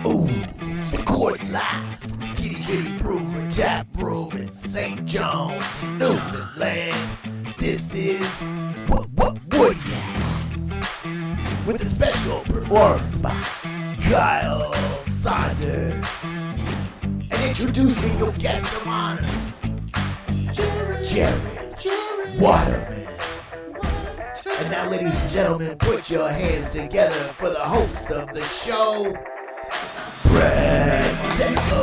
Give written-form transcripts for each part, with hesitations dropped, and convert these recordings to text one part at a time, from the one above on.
Ooh, recording live from Kitty Kitty Brewery Tap Room in St. John's, Newfoundland. This is Whatta Ya Act, with a special performance by Kyle Saunders. And introducing your guest of honor, Jared Waterman. And now, ladies and gentlemen, put your hands together for the host of the show, Brad Tetlow.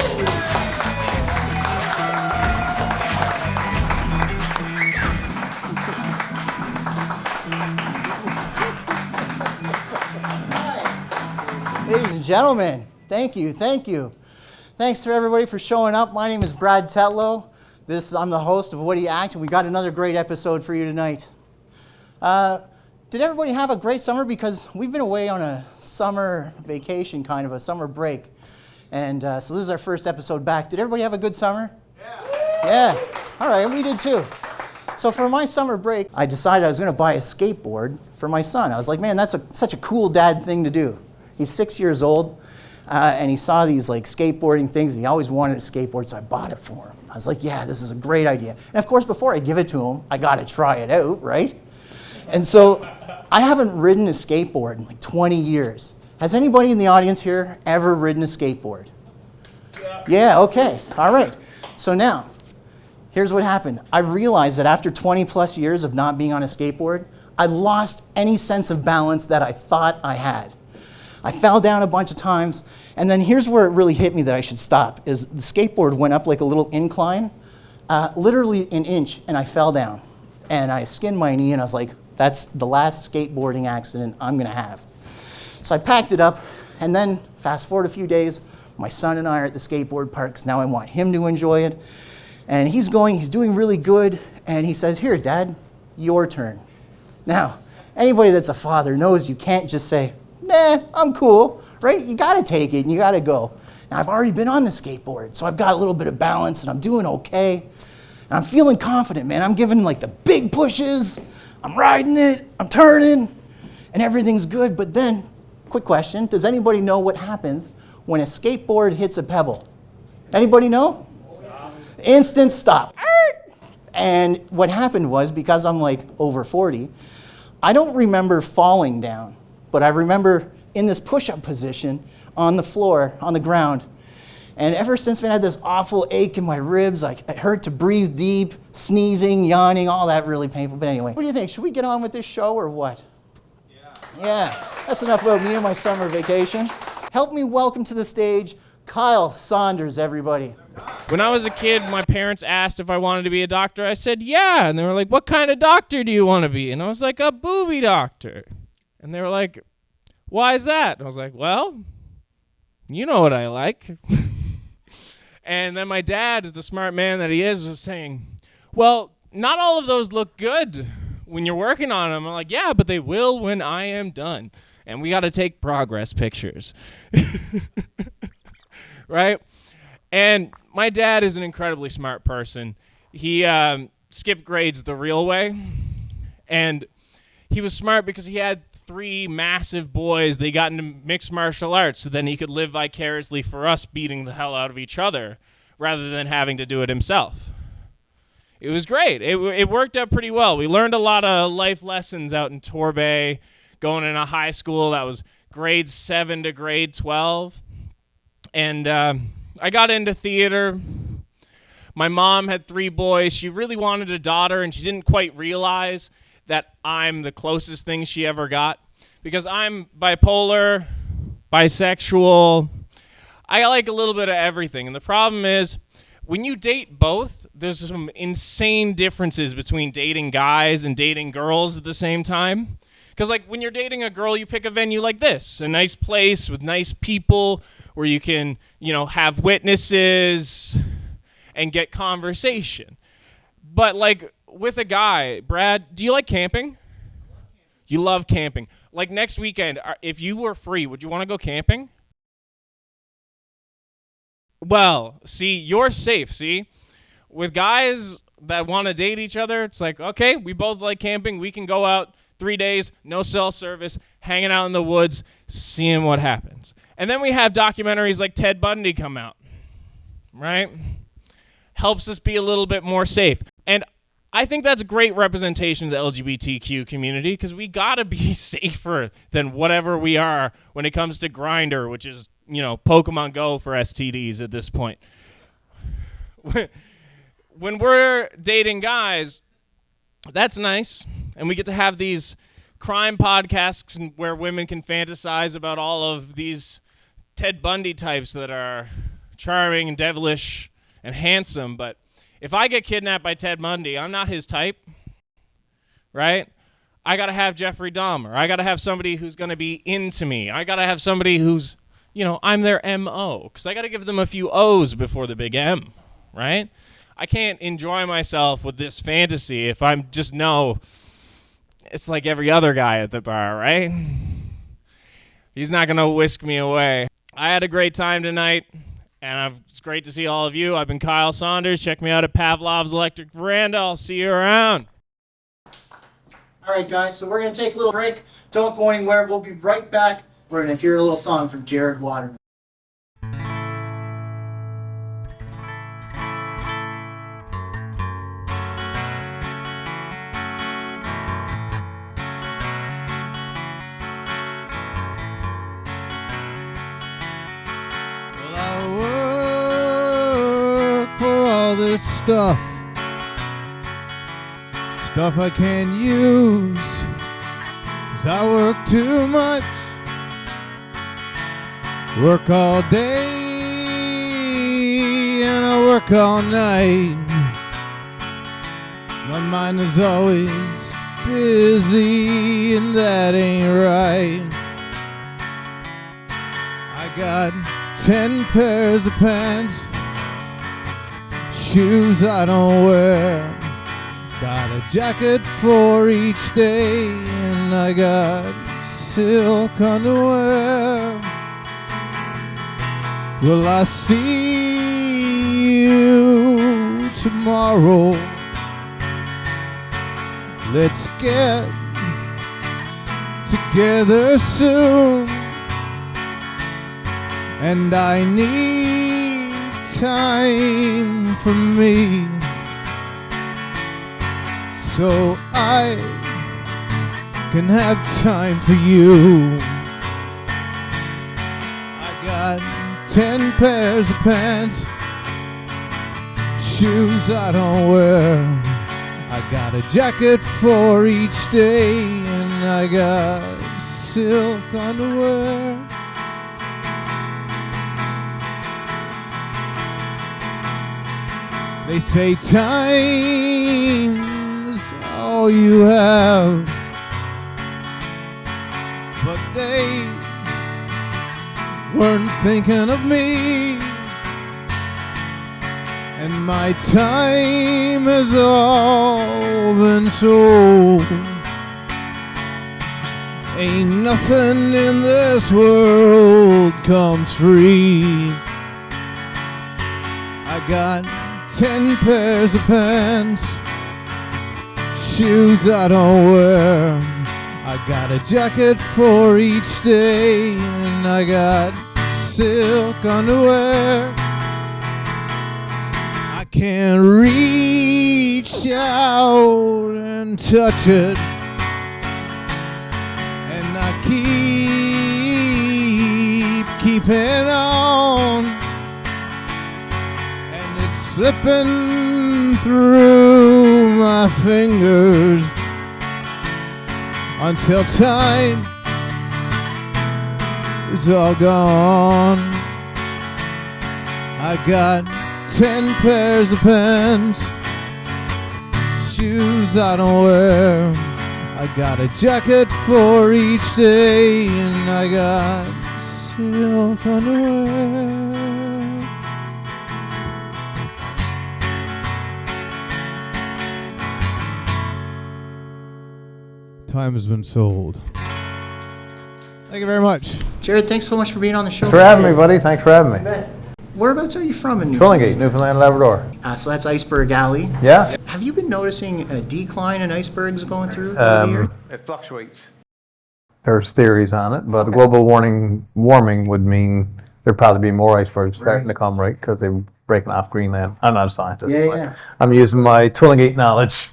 Ladies and gentlemen, thank you. Thanks to everybody for showing up. My name is Brad Tetlow. I'm the host of Whatta Ya Act, and we got another great episode for you tonight. Did everybody have a great summer? Because we've been away on a summer vacation, kind of a summer break. And so this is our first episode back. Did everybody have a good summer? Yeah. All right, we did too. So for my summer break, I decided I was going to buy a skateboard for my son. I was like, man, that's such a cool dad thing to do. He's 6 years old, and he saw these like skateboarding things, and he always wanted a skateboard, so I bought it for him. I was like, yeah, this is a great idea. And of course, before I give it to him, I got to try it out, right? And so I haven't ridden a skateboard in like 20 years. Has anybody in the audience here ever ridden a skateboard? Yeah, okay, all right. So now, here's what happened. I realized that after 20 plus years of not being on a skateboard, I lost any sense of balance that I thought I had. I fell down a bunch of times, and then here's where it really hit me that I should stop, is the skateboard went up like a little incline, literally an inch, and I fell down. And I skinned my knee, and I was like, that's the last skateboarding accident I'm gonna have. So I packed it up, and then fast forward a few days, my son and I are at the skateboard park, because now I want him to enjoy it. And he's doing really good, and he says, here, Dad, your turn. Now, anybody that's a father knows you can't just say, nah, I'm cool, right? You gotta take it and you gotta go. Now, I've already been on the skateboard, so I've got a little bit of balance and I'm doing okay. And I'm feeling confident, man. I'm giving like the big pushes, I'm riding it, I'm turning, and everything's good. But then, quick question, does anybody know what happens when a skateboard hits a pebble? Anybody know? Stop. Instant stop. And what happened was, because I'm like over 40, I don't remember falling down. But I remember in this push-up position on the floor, on the ground. And ever since, man, I had this awful ache in my ribs. It hurt to breathe deep, sneezing, yawning, all that really painful. But anyway, what do you think? Should we get on with this show or what? Yeah, that's enough about me and my summer vacation. Help me welcome to the stage Kyle Saunders, everybody. When I was a kid, my parents asked if I wanted to be a doctor. I said, yeah. And they were like, what kind of doctor do you want to be? And I was like, a booby doctor. And they were like, why is that? And I was like, well, you know what I like. And then my dad, the smart man that he is, was saying, well, not all of those look good when you're working on them. I'm like, yeah, but they will when I am done. And we got to take progress pictures. Right? And my dad is an incredibly smart person. He skipped grades the real way. And he was smart because he had 3 massive boys. They got into mixed martial arts, so then he could live vicariously for us beating the hell out of each other rather than having to do it himself. It was great. It worked out pretty well. We learned a lot of life lessons out in Torbay, going in a high school that was grade 7 to grade 12. And I got into theater. My mom had 3 boys. She really wanted a daughter, and she didn't quite realize that I'm the closest thing she ever got, because I'm bipolar, bisexual. I like a little bit of everything. And the problem is, when you date both, there's some insane differences between dating guys and dating girls at the same time. Because like when you're dating a girl, you pick a venue like this, a nice place with nice people where you can, have witnesses and get conversation. But like with a guy, Brad, do you like camping? You love camping. Like next weekend, if you were free, would you want to go camping? Well, see, you're safe, see? With guys that want to date each other, it's like, okay, we both like camping. We can go out 3 days, no cell service, hanging out in the woods, seeing what happens. And then we have documentaries like Ted Bundy come out, right? Helps us be a little bit more safe. And I think that's a great representation of the LGBTQ community because we got to be safer than whatever we are when it comes to Grindr, which is, Pokemon Go for STDs at this point. When we're dating guys, that's nice. And we get to have these crime podcasts where women can fantasize about all of these Ted Bundy types that are charming and devilish and handsome. But if I get kidnapped by Ted Bundy, I'm not his type, right? I got to have Jeffrey Dahmer. I got to have somebody who's going to be into me. I got to have somebody who's, I'm their M.O. because I got to give them a few O's before the big M, right? I can't enjoy myself with this fantasy if I'm just it's like every other guy at the bar, right? He's not going to whisk me away. I had a great time tonight. And it's great to see all of you. I've been Kyle Saunders. Check me out at Pavlov's Electric Veranda. I'll see you around. All right, guys, so we're going to take a little break. Don't go anywhere. We'll be right back. We're going to hear a little song from Jared Waterman. This stuff I can't use 'cause I work too much, work all day and I work all night. My mind is always busy and that ain't right. I got 10 pairs of pants, shoes I don't wear, got a jacket for each day, and I got silk underwear. Will I see you tomorrow? Let's get together soon, and I need time for me so I can have time for you. I got 10 pairs of pants, shoes I don't wear, I got a jacket for each day, and I got silk underwear. They say time is all you have, but they weren't thinking of me, and my time has all been sold. Ain't nothing in this world comes free. I got 10 pairs of pants, shoes I don't wear, I got a jacket for each day, and I got silk underwear. I can't reach out and touch it, and I keeping on, and it's slipping through my fingers until time is all gone. I got 10 pairs of pants, shoes I don't wear, I got a jacket for each day, and I got silk underwear. Time has been sold. Thank you very much. Jared, thanks so much for being on the show. Thanks for having me, buddy. Thanks for having me. Whereabouts are you from in Newfoundland? Twillingate, Newfoundland, Labrador. So that's Iceberg Alley. Yeah? Have you been noticing a decline in icebergs going through over the year? It fluctuates. there's theories on it, but global warming would mean there'd probably be more icebergs starting to come, right? Because they're breaking off Greenland. I'm not a scientist. Yeah. I'm using my Twillingate knowledge.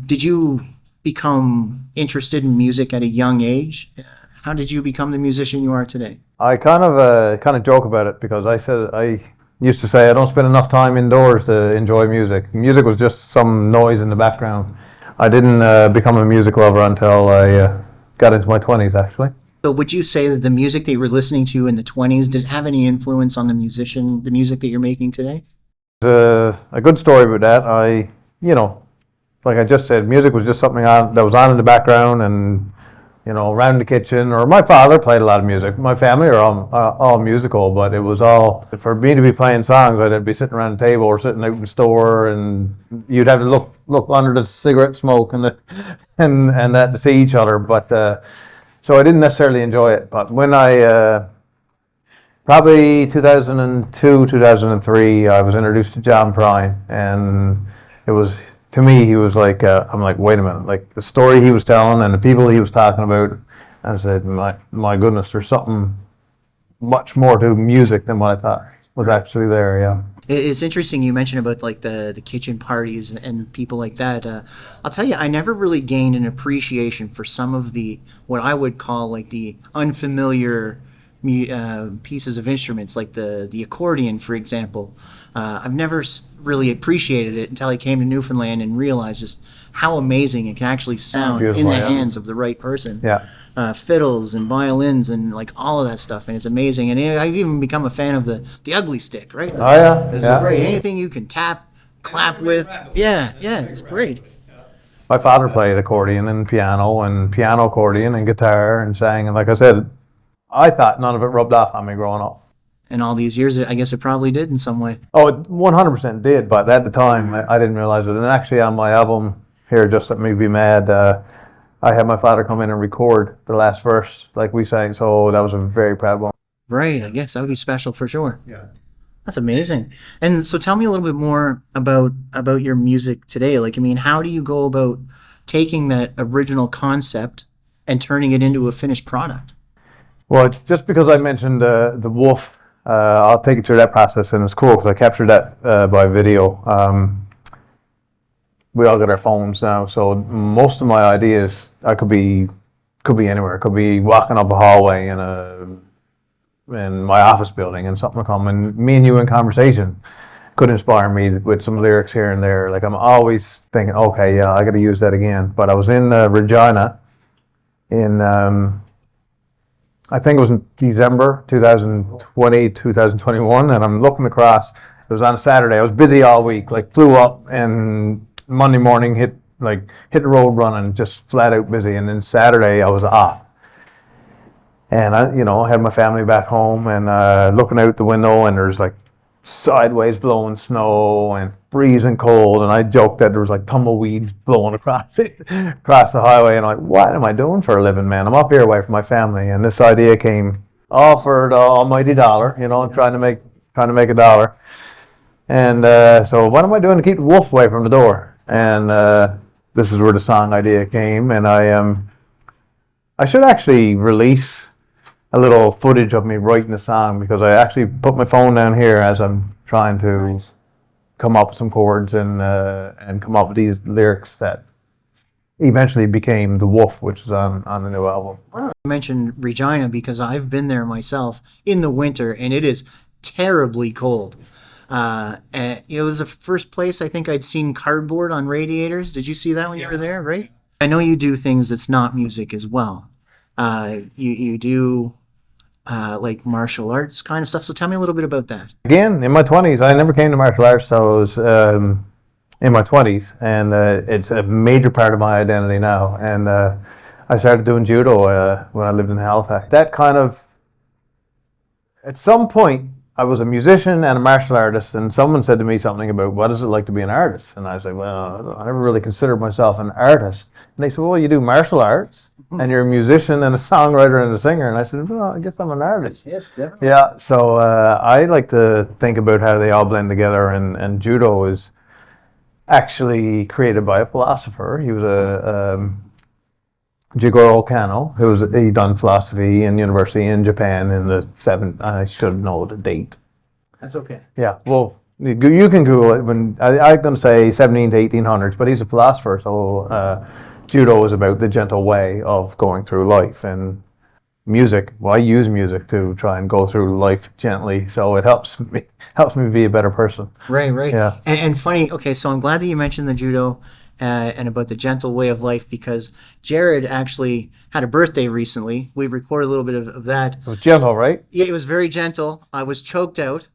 Did you become interested in music at a young age? How did you become the musician you are today? I kind of joke about it because I used to say I don't spend enough time indoors to enjoy music. Music was just some noise in the background. I didn't become a music lover until I got into my 20s, actually. So would you say that the music that you were listening to in the 20s, did it have any influence on the music that you're making today? A good story about that. Like I just said, music was just something that was on in the background, and around the kitchen. Or my father played a lot of music. My family are all musical, but it was all for me to be playing songs. I'd be sitting around the table or sitting out in the store, and you'd have to look under the cigarette smoke and that to see each other. But so I didn't necessarily enjoy it. But when I probably 2002, 2003, I was introduced to John Prine, and it was. To me, he was like, I'm like, wait a minute, like the story he was telling and the people he was talking about, I said, my goodness, there's something much more to music than what I thought was actually there, yeah. It's interesting you mentioned about like the kitchen parties and people like that. I'll tell you, I never really gained an appreciation for some of the, what I would call like the unfamiliar pieces of instruments, like the accordion, for example. I've never really appreciated it until I came to Newfoundland and realized just how amazing it can actually sound in the hands of the right person. Yeah. Fiddles and violins and like all of that stuff, and it's amazing. And I've even become a fan of the ugly stick, right? Oh yeah, This is great. Anything you can tap, clap with, yeah, it's great. My father played accordion and piano accordion and guitar and sang, and like I said, I thought none of it rubbed off on me growing up. And all these years, I guess it probably did in some way. Oh, it 100% did, but at the time, I didn't realize it. And actually, on my album here, Just Let Me Be Mad, I had my father come in and record the last verse, like we sang, so that was a very proud one. Right, I guess that would be special for sure. Yeah. That's amazing. And so tell me a little bit more about your music today. Like, I mean, how do you go about taking that original concept and turning it into a finished product? Well, just because I mentioned the wolf, I'll take you through that process, and it's cool because I captured that by video. We all got our phones now, so most of my ideas, I could be anywhere. It could be walking up a hallway in my office building, and something will come, and me and you in conversation could inspire me with some lyrics here and there. Like I'm always thinking, okay, yeah, I got to use that again. But I was in Regina in. I think it was in December 2020, 2021, and I'm looking across. It was on a Saturday. I was busy all week, like flew up, and Monday morning hit the road running, just flat out busy. And then Saturday I was off, and I had my family back home, and looking out the window, and there's like sideways blowing snow and freezing cold, and I joked that there was like tumbleweeds blowing across the highway, and I'm like, what am I doing for a living, man? I'm up here away from my family, and this idea came all for the almighty dollar, trying to make a dollar, and so what am I doing to keep the wolf away from the door? And this is where the song idea came, and I should actually release a little footage of me writing the song, because I actually put my phone down here as I'm trying to come up with some chords and come up with these lyrics that eventually became The Wolf, which is on the new album. I mentioned Regina because I've been there myself in the winter, and it is terribly cold. And it was the first place I think I'd seen cardboard on radiators. Did you see that when you were there, right? I know you do things that's not music as well. You do like martial arts kind of stuff. So tell me a little bit about that. Again, in my 20s, I never came to martial arts, so I was in my 20s, and it's a major part of my identity now. And I started doing judo when I lived in Halifax. That kind of, at some point, I was a musician and a martial artist, and someone said to me something about, what is it like to be an artist? And I was like, well, I never really considered myself an artist. And they said, well, you do martial arts, and you're a musician and a songwriter and a singer. And I said, well, I guess I'm an artist. Yes, definitely. Yeah, so I like to think about how they all blend together, and judo is actually created by a philosopher. He was Jigoro Kano, he done philosophy in university in Japan in the I should know the date. That's okay. Yeah, well, you can Google it. When I'm going to say 17 to 1800s, but he's a philosopher, so judo is about the gentle way of going through life, and music. Well, I use music to try and go through life gently, so it helps me be a better person. Right. Yeah. And funny. Okay, so I'm glad that you mentioned the judo and about the gentle way of life, because Jared actually had a birthday recently. We recorded a little bit of that. It was gentle, right? Yeah, it was very gentle. I was choked out.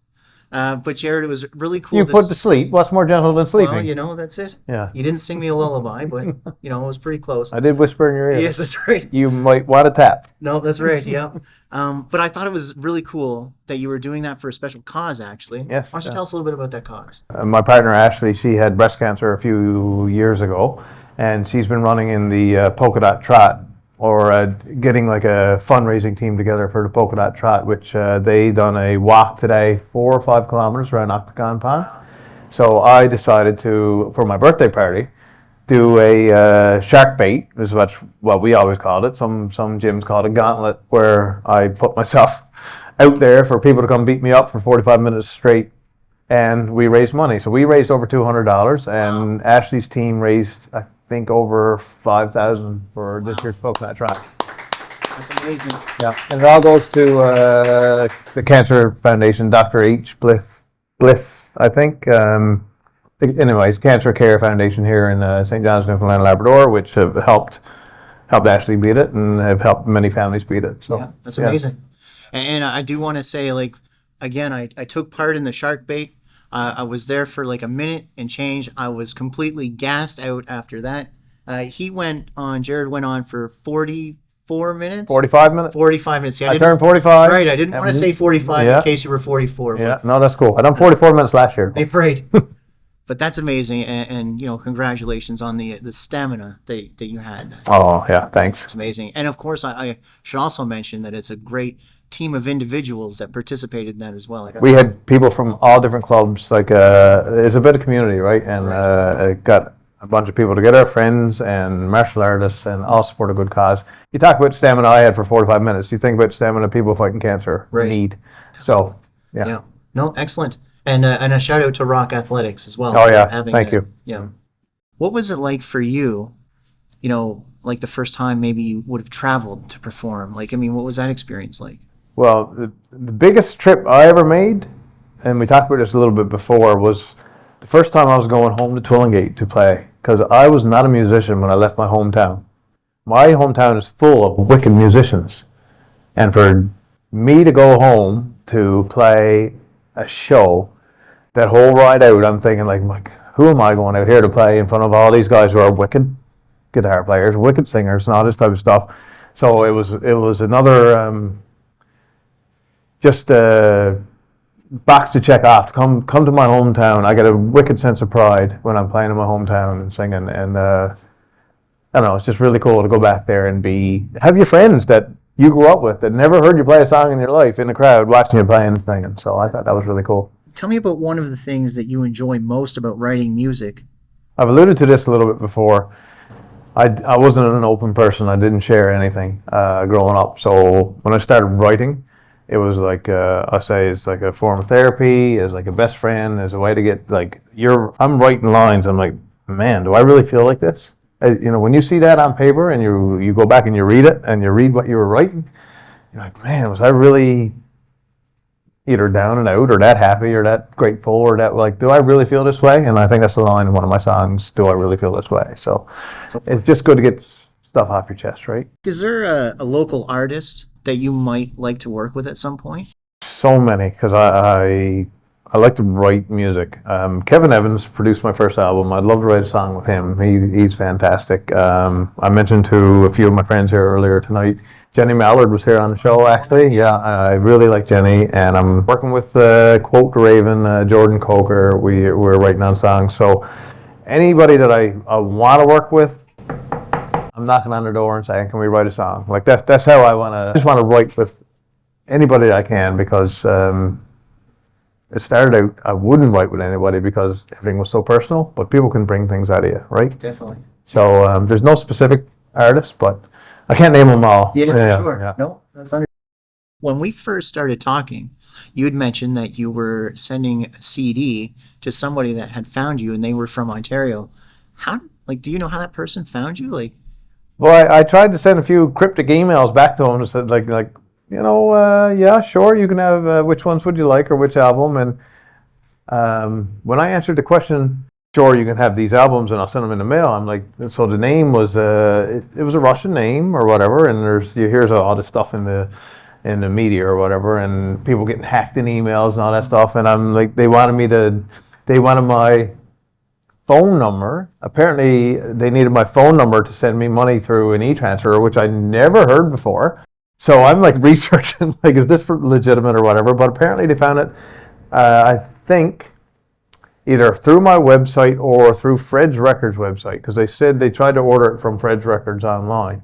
But Jared, it was really cool. You put to sleep. What's more gentle than sleeping? Well, that's it. Yeah. You didn't sing me a lullaby, but, it was pretty close. I did whisper in your ear. Yes, that's right. You might want to tap. No, that's right, yeah. But I thought it was really cool that you were doing that for a special cause, actually. Yes. Why don't you tell us a little bit about that cause? My partner, Ashley, she had breast cancer a few years ago, and she's been running in the Polka Dot Trot, or getting like a fundraising team together for the Polka Dot Trot, which they done a walk today, 4 or 5 kilometers around Octagon Pond. So I decided to, for my birthday party, do a shark bait, is what we always called it. Some gyms call it a gauntlet, where I put myself out there for people to come beat me up for 45 minutes straight, and we raised money. So we raised over $200, and Ashley's team raised, I think, over $5,000 for this year's Polka Dot Trot. That's amazing. Yeah, and it all goes to the Cancer Foundation, Dr. H. Bliss, I think. Anyways, Cancer Care Foundation here in St. John's, Newfoundland, Labrador, which have helped Ashley beat it, and have helped many families beat it. So Yeah, that's amazing. And I do want to say, like, again, I took part in the shark bait. I was there for like a minute and change. I was completely gassed out after that. Jared went on for 44 minutes? 45 minutes? 45 minutes. Yeah, I turned 45. Right, I didn't want to say 45 in case you were 44. Yeah, no, that's cool. I done 44 minutes last year. Right. But that's amazing, and congratulations on the stamina that you had. Oh, yeah, thanks. It's amazing. And of course, I should also mention that it's a great team of individuals that participated in that as well. We had people from all different clubs. Like, it's a bit of community, right? And got a bunch of people together, friends and martial artists, and all support a good cause. You talk about stamina I had for 45 minutes. You think about stamina people fighting cancer need. So, yeah. No, excellent. And a shout out to Rock Athletics as well. Oh, yeah. Thank you. Yeah. What was it like for you, like the first time maybe you would have traveled to perform? Like, I mean, what was that experience like? Well, the biggest trip I ever made, and we talked about this a little bit before, was the first time I was going home to Twillingate to play, because I was not a musician when I left my hometown. My hometown is full of wicked musicians. And for me to go home to play a show, that whole ride out, I'm thinking, like, who am I going out here to play in front of all these guys who are wicked guitar players, wicked singers, and all this type of stuff. So it was another box to check off. To come to my hometown. I get a wicked sense of pride when I'm playing in my hometown and singing, and I don't know, it's just really cool to go back there and have your friends that you grew up with that never heard you play a song in your life in the crowd watching you playing and singing. So I thought that was really cool. Tell me about one of the things that you enjoy most about writing music. I've alluded to this a little bit before. I wasn't an open person. I didn't share anything growing up. So when I started writing, it was like, I say it's like a form of therapy, as like a best friend, as a way to get I'm writing lines. I'm like, man, do I really feel like this? When you see that on paper and you go back and you read it and you read what you were writing, you're like, man, was I really either down and out or that happy or that grateful or that, like, do I really feel this way? And I think that's the line in one of my songs, do I really feel this way? So it's just good to get stuff off your chest, right? Is there a local artist that you might like to work with at some point? So many, because I like to write music. Kevin Evans produced my first album. I'd love to write a song with him. He's fantastic. I mentioned to a few of my friends here earlier tonight, Jenny Mallard was here on the show, actually. Yeah, I really like Jenny, and I'm working with Quote the Raven, Jordan Coker. We're writing on songs. So anybody that I want to work with, I'm knocking on their door and saying, can we write a song? Like, that's how I just want to write with anybody that I can, because it started out, I wouldn't write with anybody because everything was so personal, but people can bring things out of you, right? Definitely. So there's no specific artist, but I can't name them all. Sure. No, that's under. When we first started talking, you had mentioned that you were sending a CD to somebody that had found you, and they were from Ontario. How, like, do you know how that person found you? Like, Well, I tried to send a few cryptic emails back to him and said, yeah, sure, you can have, which ones would you like or which album? And when I answered the question, sure, you can have these albums and I'll send them in the mail, I'm like, so the name was, it was a Russian name or whatever, and you hear all this stuff in the media or whatever, and people getting hacked in emails and all that stuff, and I'm like, they wanted my phone number. Apparently, they needed my phone number to send me money through an e-transfer, which I never heard before. So I'm like researching, like, is this legitimate or whatever? But apparently they found it, I think, either through my website or through Fred's Records website, because they said they tried to order it from Fred's Records online.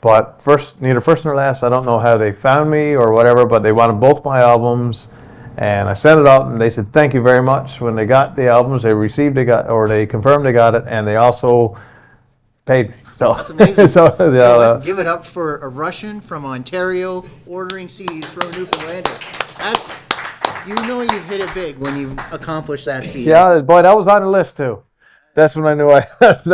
But neither first nor last, I don't know how they found me or whatever, but they wanted both my albums. And I sent it out, and they said, thank you very much. When they got the albums, they confirmed they got it, and they also paid me. So, that's amazing. So, give it up for a Russian from Ontario ordering CDs from a Newfoundlander. You've hit it big when you've accomplished that feat. Yeah, boy, that was on the list too. That's when I knew I hit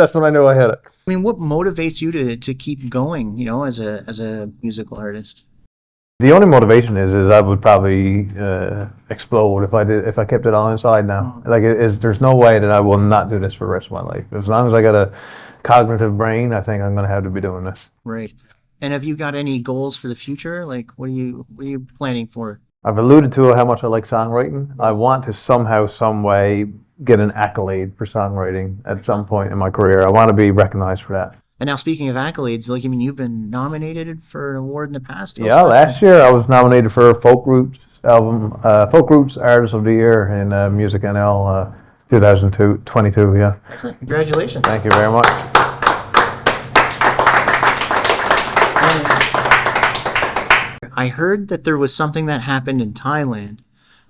it. I mean, what motivates you to keep going, as a musical artist? The only motivation is I would probably explode if I kept it all inside now. Like, there's no way that I will not do this for the rest of my life. As long as I got a cognitive brain, I think I'm going to have to be doing this. Right. And have you got any goals for the future? Like, what are you planning for? I've alluded to how much I like songwriting. I want to somehow, some way, get an accolade for songwriting at some point in my career. I want to be recognized for that. And now, speaking of accolades, you've been nominated for an award in the past. Yeah, last year I was nominated for Folk Roots Artist of the Year in Music NL 2022. Yeah. Excellent. Congratulations. Thank you very much. I heard that there was something that happened in Thailand.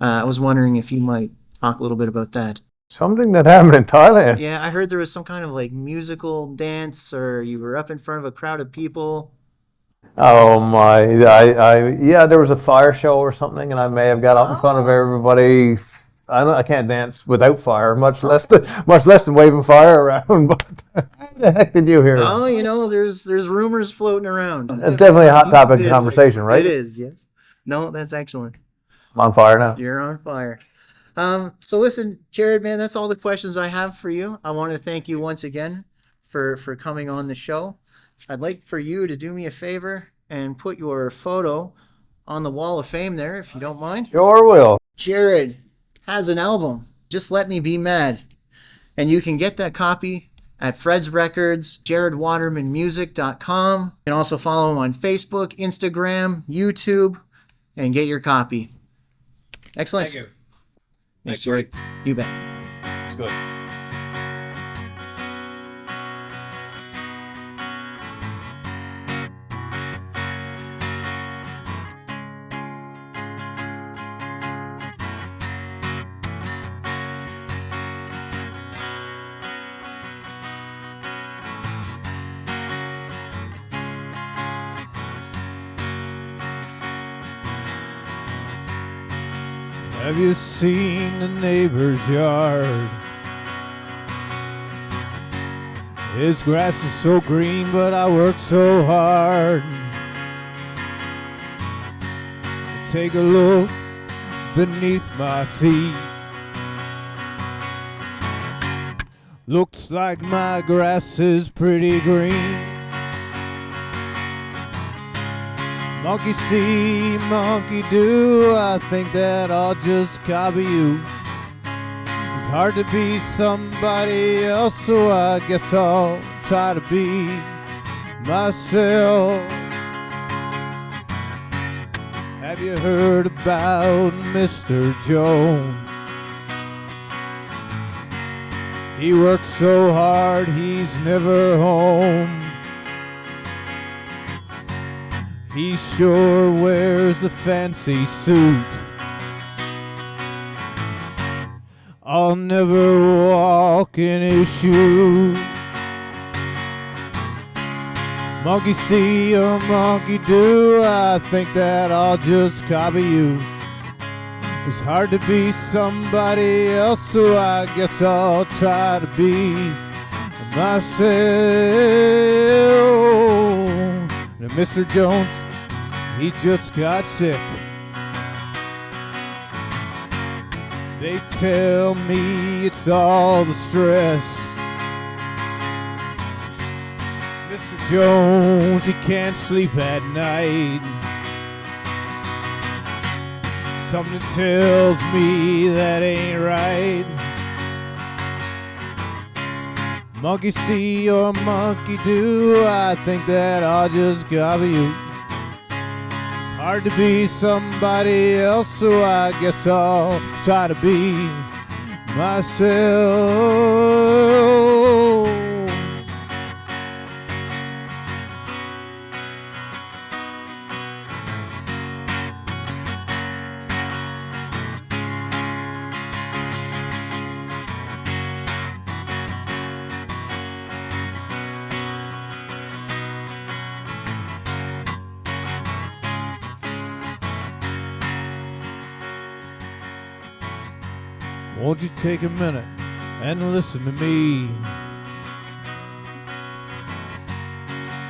I was wondering if you might talk a little bit about that. Something that happened in Thailand? Yeah, I heard there was some kind of musical dance, or you were up in front of a crowd of people. Oh my! Yeah, there was a fire show or something, and I may have got up in front of everybody. I can't dance without fire, much less than waving fire around. But what the heck did you hear? Oh, there's rumors floating around. It's definitely a hot topic of conversation, right? It is, yes. No, that's excellent. I'm on fire now. You're on fire. So listen, Jared, man, that's all the questions I have for you. I want to thank you once again for coming on the show. I'd like for you to do me a favor and put your photo on the wall of fame there, if you don't mind. Sure will. Jared has an album, Just Let Me Be Mad. And you can get that copy at Fred's Records, JaredWatermanMusic.com. You can also follow him on Facebook, Instagram, YouTube, and get your copy. Excellent. Thank you. Thanks, Jared. You bet. It's good. Have you seen the neighbor's yard? His grass is so green, but I work so hard. Take a look beneath my feet. Looks like my grass is pretty green. Monkey see, monkey do, I think that I'll just copy you. It's hard to be somebody else, so I guess I'll try to be myself. Have you heard about Mr. Jones? He works so hard, he's never home. He sure wears a fancy suit. I'll never walk in his shoes. Monkey see or monkey do, I think that I'll just copy you. It's hard to be somebody else, so I guess I'll try to be myself. And Mr. Jones, he just got sick. They tell me it's all the stress. Mr. Jones, he can't sleep at night. Something tells me that ain't right. Monkey see or monkey do, I think that I'll just copy you. It's hard to be somebody else, so I guess I'll try to be myself. Won't you take a minute and listen to me?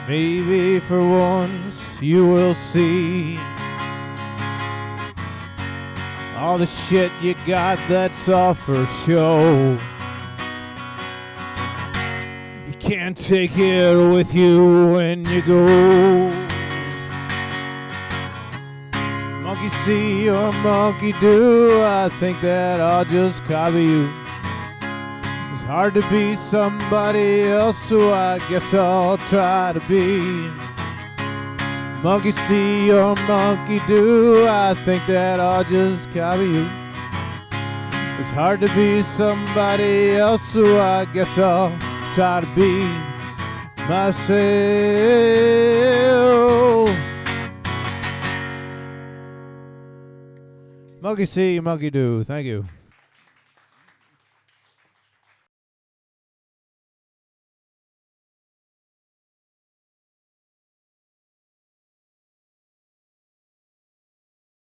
Maybe for once you will see all the shit you got that's all for show. You can't take it with you when you go. Monkey see or monkey do, I think that I'll just copy you. It's hard to be somebody else, so I guess I'll try to be. Monkey see or monkey do, I think that I'll just copy you. It's hard to be somebody else, so I guess I'll try to be myself. Monkey see, monkey do. Thank you.